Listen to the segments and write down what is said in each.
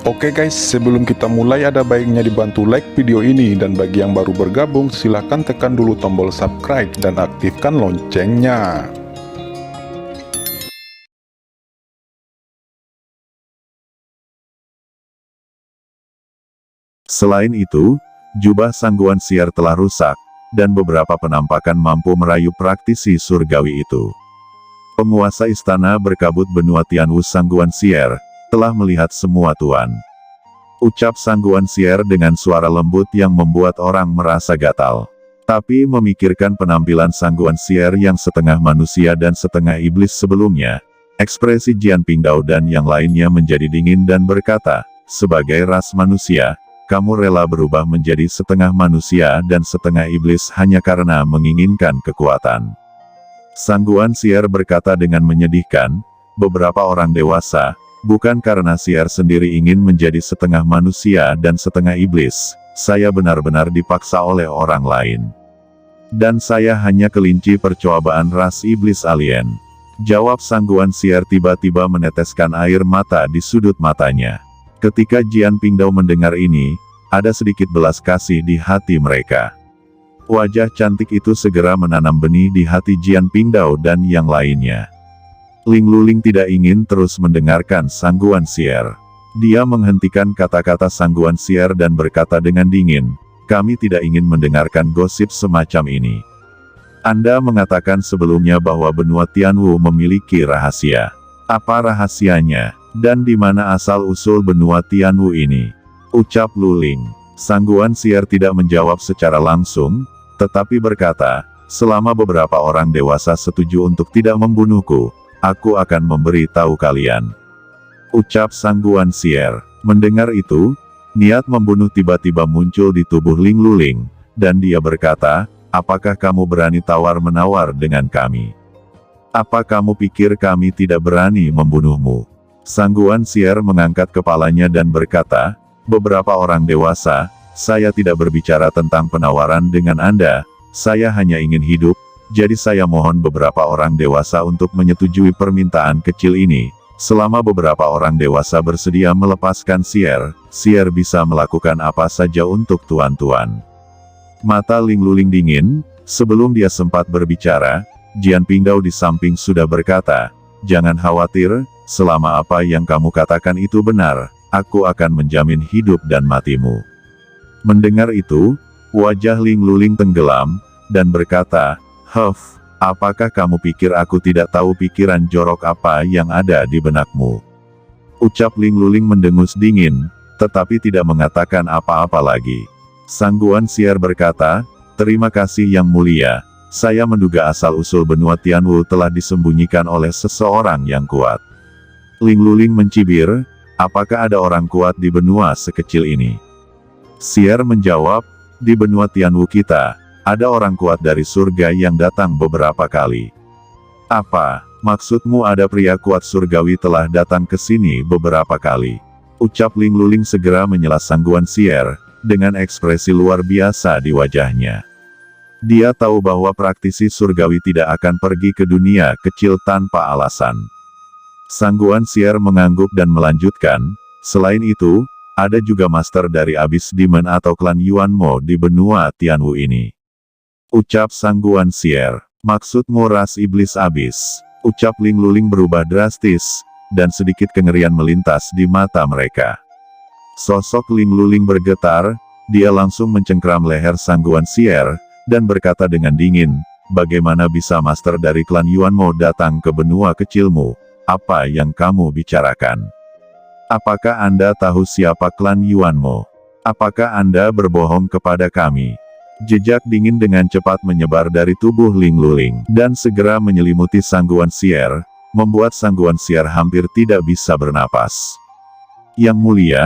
Oke guys, sebelum kita mulai ada baiknya dibantu like video ini, dan bagi yang baru bergabung silahkan tekan dulu tombol subscribe dan aktifkan loncengnya. Selain itu, jubah Sangguan Sier telah rusak, dan beberapa penampakan mampu merayu praktisi surgawi itu. Penguasa istana berkabut benua Tianwu Sangguan Sier telah melihat semua tuan. Ucap Sangguan Sier dengan suara lembut yang membuat orang merasa gatal. Tapi memikirkan penampilan Sangguan Sier yang setengah manusia dan setengah iblis sebelumnya, ekspresi Jian Pingdao dan yang lainnya menjadi dingin dan berkata, sebagai ras manusia, kamu rela berubah menjadi setengah manusia dan setengah iblis hanya karena menginginkan kekuatan. Sangguan Sier berkata dengan menyedihkan, beberapa orang dewasa, bukan karena Sier sendiri ingin menjadi setengah manusia dan setengah iblis, saya benar-benar dipaksa oleh orang lain. Dan saya hanya kelinci percobaan ras iblis alien. Jawab Sangguan Sier tiba-tiba meneteskan air mata di sudut matanya. Ketika Jian Pingdao mendengar ini, ada sedikit belas kasih di hati mereka. Wajah cantik itu segera menanam benih di hati Jian Pingdao dan yang lainnya. Ling Luling tidak ingin terus mendengarkan Sangguan Sier. Dia menghentikan kata-kata Sangguan Sier dan berkata dengan dingin, kami tidak ingin mendengarkan gosip semacam ini. Anda mengatakan sebelumnya bahwa benua Tianwu memiliki rahasia. Apa rahasianya? Dan di mana asal-usul benua Tianwu ini? Ucap Luling. Sangguan Sier tidak menjawab secara langsung, tetapi berkata, selama beberapa orang dewasa setuju untuk tidak membunuhku, aku akan memberi tahu kalian. Ucap Sangguan Sier. Mendengar itu, niat membunuh tiba-tiba muncul di tubuh Ling Luling, dan dia berkata, apakah kamu berani tawar-menawar dengan kami? Apa kamu pikir kami tidak berani membunuhmu? Sangguan Sier mengangkat kepalanya dan berkata, beberapa orang dewasa, saya tidak berbicara tentang penawaran dengan Anda, saya hanya ingin hidup, jadi saya mohon beberapa orang dewasa untuk menyetujui permintaan kecil ini. Selama beberapa orang dewasa bersedia melepaskan Sier, Sier bisa melakukan apa saja untuk tuan-tuan. Mata Ling Luling dingin, sebelum dia sempat berbicara, Jian Pingdao di samping sudah berkata, jangan khawatir, selama apa yang kamu katakan itu benar, aku akan menjamin hidup dan matimu. Mendengar itu, wajah Ling Luling tenggelam, dan berkata, Huff, apakah kamu pikir aku tidak tahu pikiran jorok apa yang ada di benakmu? Ucap Ling Luling mendengus dingin, tetapi tidak mengatakan apa-apa lagi. Sangguan Sier berkata, terima kasih yang mulia, saya menduga asal-usul benua Tianwu telah disembunyikan oleh seseorang yang kuat. Ling Luling mencibir, apakah ada orang kuat di benua sekecil ini? Sier menjawab, di benua Tianwu kita, ada orang kuat dari surga yang datang beberapa kali. Apa, maksudmu ada pria kuat surgawi telah datang ke sini beberapa kali? Ucap Ling Luling segera menyela Sangguan Sier, dengan ekspresi luar biasa di wajahnya. Dia tahu bahwa praktisi surgawi tidak akan pergi ke dunia kecil tanpa alasan. Sangguan Sier mengangguk dan melanjutkan, selain itu, ada juga master dari Abyss Demon atau klan Yuan Mo di benua Tianwu ini. Ucap Sangguan Sier, maksudmu ras iblis Abyss? Ucap Ling Luling berubah drastis, dan sedikit kengerian melintas di mata mereka. Sosok Ling Luling bergetar, dia langsung mencengkram leher Sangguan Sier, dan berkata dengan dingin, bagaimana bisa master dari klan Yuan Mo datang ke benua kecilmu? Apa yang kamu bicarakan? Apakah Anda tahu siapa klan Yuan Mo? Apakah Anda berbohong kepada kami? Jejak dingin dengan cepat menyebar dari tubuh Ling Luling, dan segera menyelimuti Sangguan Sier, membuat Sangguan Sier hampir tidak bisa bernapas. Yang mulia,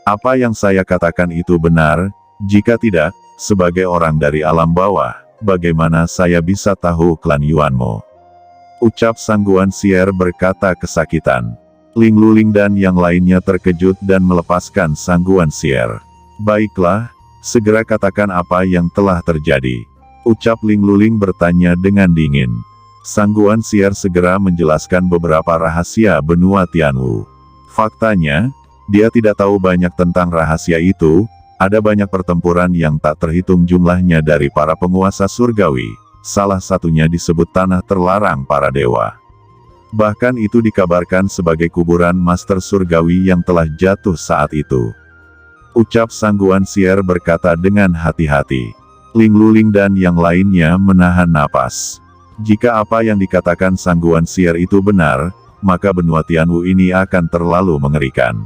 apa yang saya katakan itu benar? Jika tidak, sebagai orang dari alam bawah, bagaimana saya bisa tahu klan Yuan Mo? Ucap Sangguan Sier berkata kesakitan. Ling Luling dan yang lainnya terkejut dan melepaskan Sangguan Sier. Baiklah, segera katakan apa yang telah terjadi. Ucap Ling Luling bertanya dengan dingin. Sangguan Sier segera menjelaskan beberapa rahasia benua Tianwu. Faktanya, Dia tidak tahu banyak tentang rahasia itu. Ada banyak pertempuran yang tak terhitung jumlahnya dari para penguasa surgawi. Salah satunya disebut tanah terlarang para dewa. Bahkan itu dikabarkan sebagai kuburan master surgawi yang telah jatuh saat itu. Ucap Sangguan Sier berkata dengan hati-hati. Ling Luling dan yang lainnya menahan napas. Jika apa yang dikatakan Sangguan Sier itu benar, maka benua Tianwu ini akan terlalu mengerikan.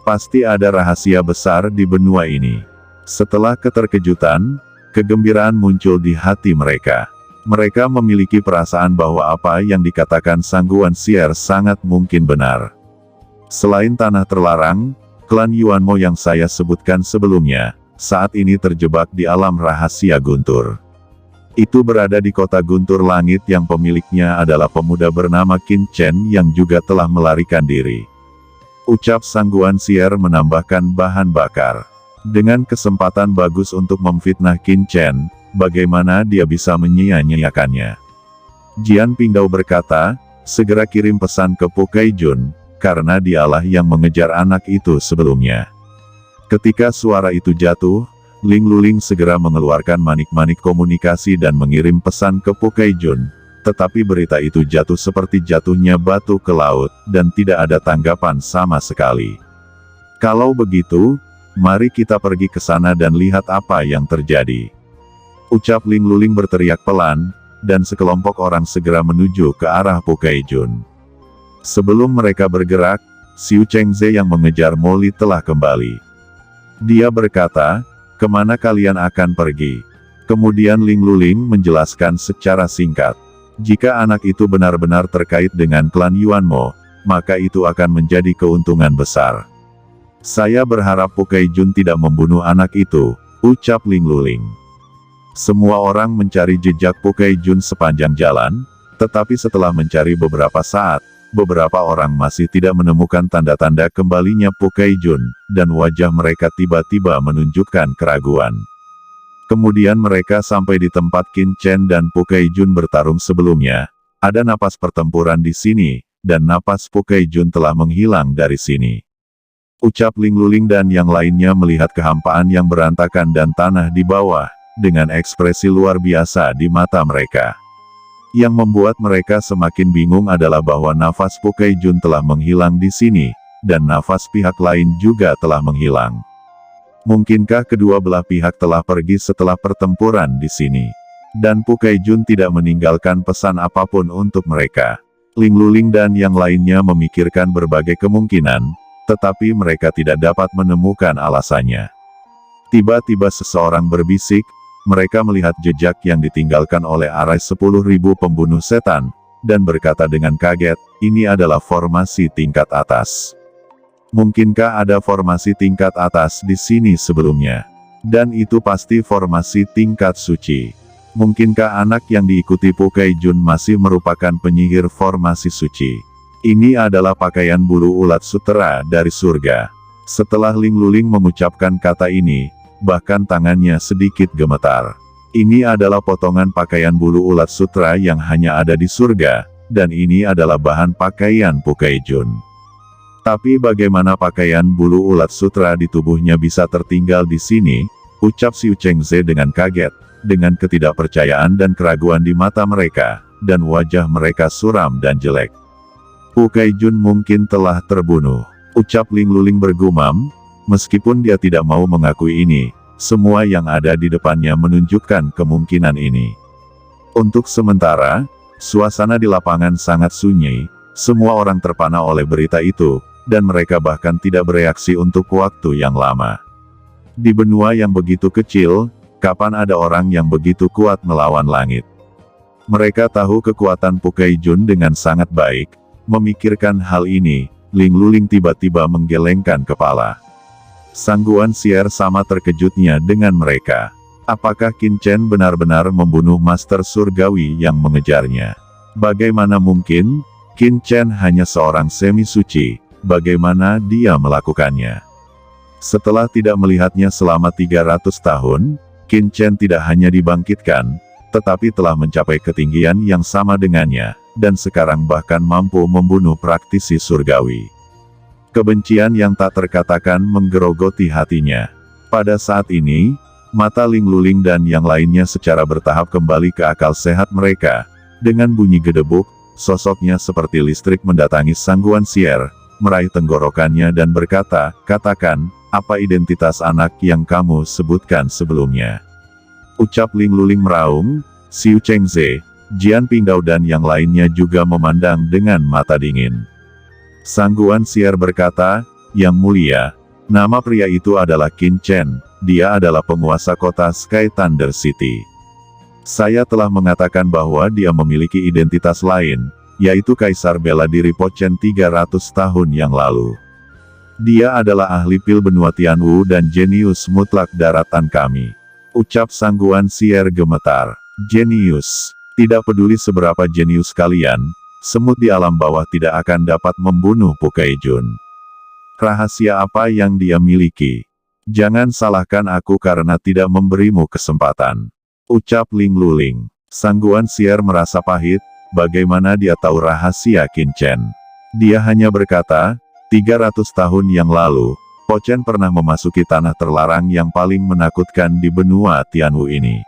Pasti ada rahasia besar di benua ini. Setelah keterkejutan, kegembiraan muncul di hati mereka. Mereka memiliki perasaan bahwa apa yang dikatakan Sangguan Sier sangat mungkin benar. Selain tanah terlarang, klan Yuanmo yang saya sebutkan sebelumnya, saat ini terjebak di alam rahasia guntur. Itu berada di kota guntur langit yang pemiliknya adalah pemuda bernama Qin Chen yang juga telah melarikan diri. Ucap Sangguan Sier menambahkan bahan bakar. Dengan kesempatan bagus untuk memfitnah Qin Chen, bagaimana dia bisa menyia-nyiakannya? Jian Pingdao berkata, segera kirim pesan ke Pu Kaijun, karena dialah yang mengejar anak itu sebelumnya. Ketika suara itu jatuh, Ling Luling segera mengeluarkan manik-manik komunikasi dan mengirim pesan ke Pu Kaijun. Tetapi berita itu jatuh seperti jatuhnya batu ke laut, dan tidak ada tanggapan sama sekali. Kalau begitu, mari kita pergi ke sana dan lihat apa yang terjadi. Ucap Ling Luling berteriak pelan, dan sekelompok orang segera menuju ke arah Pu Kaijun. Sebelum mereka bergerak, Xiu Chengze yang mengejar Molly telah kembali. Dia berkata, kemana kalian akan pergi? Kemudian Ling Luling menjelaskan secara singkat. Jika anak itu benar-benar terkait dengan klan Yuanmo, maka itu akan menjadi keuntungan besar. Saya berharap Pu Kaijun tidak membunuh anak itu, ucap Ling Luling. Semua orang mencari jejak Pu Kaijun sepanjang jalan, tetapi setelah mencari beberapa saat, beberapa orang masih tidak menemukan tanda-tanda kembalinya Pu Kaijun, dan wajah mereka tiba-tiba menunjukkan keraguan. Kemudian mereka sampai di tempat Qin Chen dan Pu Kaijun bertarung sebelumnya. Ada napas pertempuran di sini, dan napas Pu Kaijun telah menghilang dari sini. Ucap Ling Luling dan yang lainnya melihat kehampaan yang berantakan dan tanah di bawah, dengan ekspresi luar biasa di mata mereka. Yang membuat mereka semakin bingung adalah bahwa nafas Pu Kaijun telah menghilang di sini, dan nafas pihak lain juga telah menghilang. Mungkinkah kedua belah pihak telah pergi setelah pertempuran di sini? Dan Pu Kaijun tidak meninggalkan pesan apapun untuk mereka. Ling Luling dan yang lainnya memikirkan berbagai kemungkinan, tetapi mereka tidak dapat menemukan alasannya. Tiba-tiba seseorang berbisik, mereka melihat jejak yang ditinggalkan oleh arai 10.000 pembunuh setan, dan berkata dengan kaget, ini adalah formasi tingkat atas. Mungkinkah ada formasi tingkat atas di sini sebelumnya? Dan itu pasti formasi tingkat suci. Mungkinkah anak yang diikuti Pu Kaijun masih merupakan penyihir formasi suci? Ini adalah pakaian bulu ulat sutera dari surga. Setelah Ling Luling mengucapkan kata ini, bahkan tangannya sedikit gemetar. Ini adalah potongan pakaian bulu ulat sutera yang hanya ada di surga, dan ini adalah bahan pakaian Pu Kaijun. Tapi bagaimana pakaian bulu ulat sutra di tubuhnya bisa tertinggal di sini? Ucap Xiu Chengze dengan kaget, dengan ketidakpercayaan dan keraguan di mata mereka, dan wajah mereka suram dan jelek. Pu Kaijun mungkin telah terbunuh. Ucap Ling Luling bergumam, meskipun dia tidak mau mengakui ini, semua yang ada di depannya menunjukkan kemungkinan ini. Untuk sementara, suasana di lapangan sangat sunyi, semua orang terpana oleh berita itu, dan mereka bahkan tidak bereaksi untuk waktu yang lama. Di benua yang begitu kecil, kapan ada orang yang begitu kuat melawan langit? Mereka tahu kekuatan Pu Kaijun dengan sangat baik. Memikirkan hal ini, Ling Luling tiba-tiba menggelengkan kepala. Sangguan Sier sama terkejutnya dengan mereka. Apakah Qin Chen benar-benar membunuh Master Surgawi yang mengejarnya? Bagaimana mungkin? Qin Chen hanya seorang semi-suci. Bagaimana dia melakukannya? Setelah tidak melihatnya selama 300 tahun, Qin Chen tidak hanya dibangkitkan, tetapi telah mencapai ketinggian yang sama dengannya, dan sekarang bahkan mampu membunuh praktisi surgawi. Kebencian yang tak terkatakan menggerogoti hatinya. Pada saat ini, mata Ling Luling dan yang lainnya secara bertahap kembali ke akal sehat mereka. Dengan bunyi gedebuk, sosoknya seperti listrik mendatangi Sang Guanxier, meraih tenggorokannya dan berkata, "Katakan, apa identitas anak yang kamu sebutkan sebelumnya?" Ucap Ling Luling meraung. Xiu Chengze, Jian Pingdao dan yang lainnya juga memandang dengan mata dingin. Sang Guanxier berkata, "Yang mulia, nama pria itu adalah Qin Chen, dia adalah penguasa kota Sky Thunder City. Saya telah mengatakan bahwa dia memiliki identitas lain, yaitu Kaisar Bela Diri Po Chen 300 tahun yang lalu. Dia adalah ahli pil benua Tianwu dan jenius mutlak daratan kami." Ucap Sang Guanxier gemetar. "Jenius. Tidak peduli seberapa jenius kalian, semut di alam bawah tidak akan dapat membunuh Pu Keijun. Rahasia apa yang dia miliki? Jangan salahkan aku karena tidak memberimu kesempatan." Ucap Ling Luling. Sang Guanxier merasa pahit, bagaimana dia tahu rahasia Qin Chen. Dia hanya berkata, 300 tahun yang lalu, Po Chen pernah memasuki tanah terlarang yang paling menakutkan di benua Tianwu ini.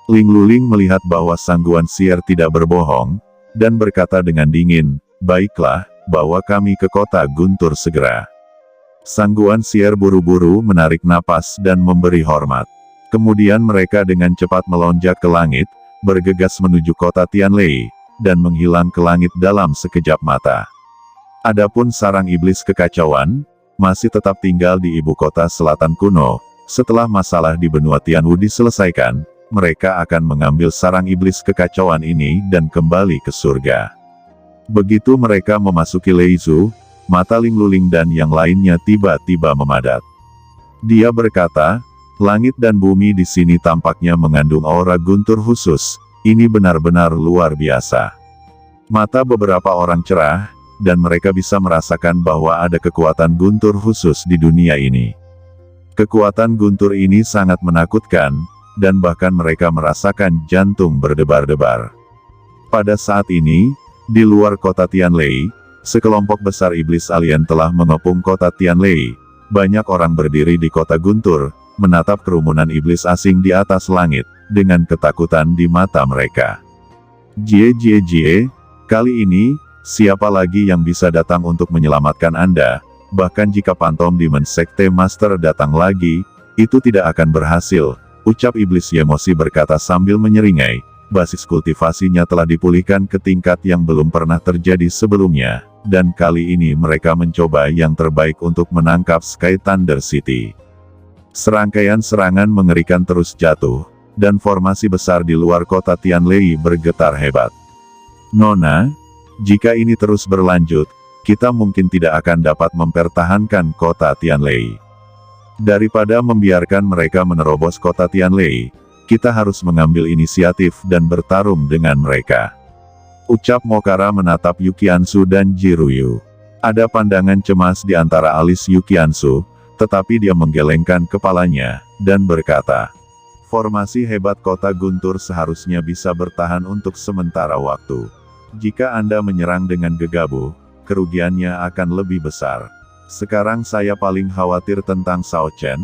Ling Luling melihat bahwa Sang Guanxier tidak berbohong, dan berkata dengan dingin, "Baiklah, bawa kami ke kota Guntur segera." Sang Guanxier buru-buru menarik napas dan memberi hormat. Kemudian mereka dengan cepat melonjak ke langit, bergegas menuju kota Tianlei, dan menghilang ke langit dalam sekejap mata. Adapun sarang iblis kekacauan, masih tetap tinggal di ibu kota selatan kuno. Setelah masalah di benua Tianwu diselesaikan, mereka akan mengambil sarang iblis kekacauan ini dan kembali ke surga. Begitu mereka memasuki Leizu, mata Ling Luling dan yang lainnya tiba-tiba memadat. Dia berkata, "Langit dan bumi di sini tampaknya mengandung aura guntur khusus, ini benar-benar luar biasa." Mata beberapa orang cerah, dan mereka bisa merasakan bahwa ada kekuatan guntur khusus di dunia ini. Kekuatan guntur ini sangat menakutkan, dan bahkan mereka merasakan jantung berdebar-debar. Pada saat ini, di luar kota Tianlei, sekelompok besar iblis alien telah mengepung kota Tianlei. Banyak orang berdiri di kota Guntur, menatap kerumunan iblis asing di atas langit, dengan ketakutan di mata mereka. "Jie, kali ini, siapa lagi yang bisa datang untuk menyelamatkan Anda? Bahkan jika Phantom Demon Sekte Master datang lagi, itu tidak akan berhasil." Ucap iblis Yemosi berkata sambil menyeringai, basis kultivasinya telah dipulihkan ke tingkat yang belum pernah terjadi sebelumnya, dan kali ini mereka mencoba yang terbaik untuk menangkap Sky Thunder City. Serangkaian serangan mengerikan terus jatuh, dan formasi besar di luar kota Tianlei bergetar hebat. "Nona, jika ini terus berlanjut, kita mungkin tidak akan dapat mempertahankan kota Tianlei. Daripada membiarkan mereka menerobos kota Tianlei, kita harus mengambil inisiatif dan bertarung dengan mereka." Ucap Mokara menatap Yukiansu dan Jiruyu. Ada pandangan cemas di antara alis Yukiansu, tetapi dia menggelengkan kepalanya, dan berkata, "Formasi hebat kota Guntur seharusnya bisa bertahan untuk sementara waktu. Jika Anda menyerang dengan gegabah, kerugiannya akan lebih besar. Sekarang saya paling khawatir tentang Shao Chen.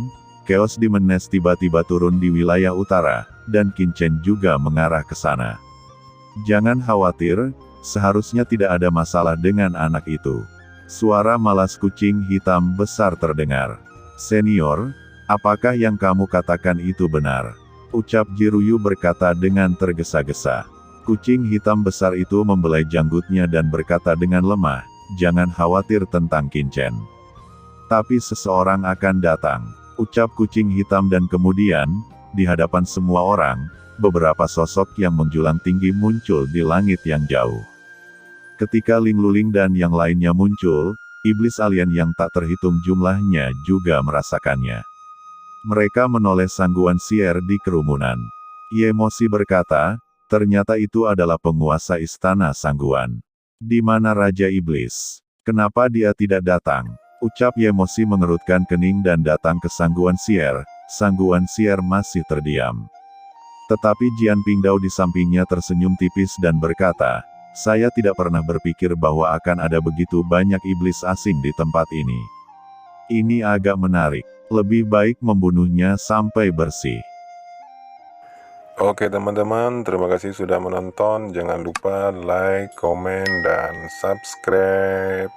Chaos Demon Nest tiba-tiba turun di wilayah utara, dan Qin Chen juga mengarah ke sana. Jangan khawatir, seharusnya tidak ada masalah dengan anak itu." Suara malas kucing hitam besar terdengar. "Senior, apakah yang kamu katakan itu benar?" Ucap Jiruyu berkata dengan tergesa-gesa. Kucing hitam besar itu membelai janggutnya dan berkata dengan lemah, "Jangan khawatir tentang Qin Chen. Tapi seseorang akan datang." Ucap kucing hitam dan kemudian, di hadapan semua orang, beberapa sosok yang menjulang tinggi muncul di langit yang jauh. Ketika Ling Luling dan yang lainnya muncul, iblis alien yang tak terhitung jumlahnya juga merasakannya. Mereka menoleh Sang Guanxier di kerumunan. Yemosi berkata, "Ternyata itu adalah penguasa istana Sangguan. Di mana Raja Iblis? Kenapa dia tidak datang?" Ucap Yemosi mengerutkan kening dan datang ke Sang Guanxier. Sang Guanxier masih terdiam. Tetapi Jian Pingdao di sampingnya tersenyum tipis dan berkata, Saya tidak pernah berpikir bahwa akan ada begitu banyak iblis asing di tempat ini. Ini agak menarik. Lebih baik membunuhnya sampai bersih. Oke teman-teman, terima kasih sudah menonton. Jangan lupa like, komen, dan subscribe.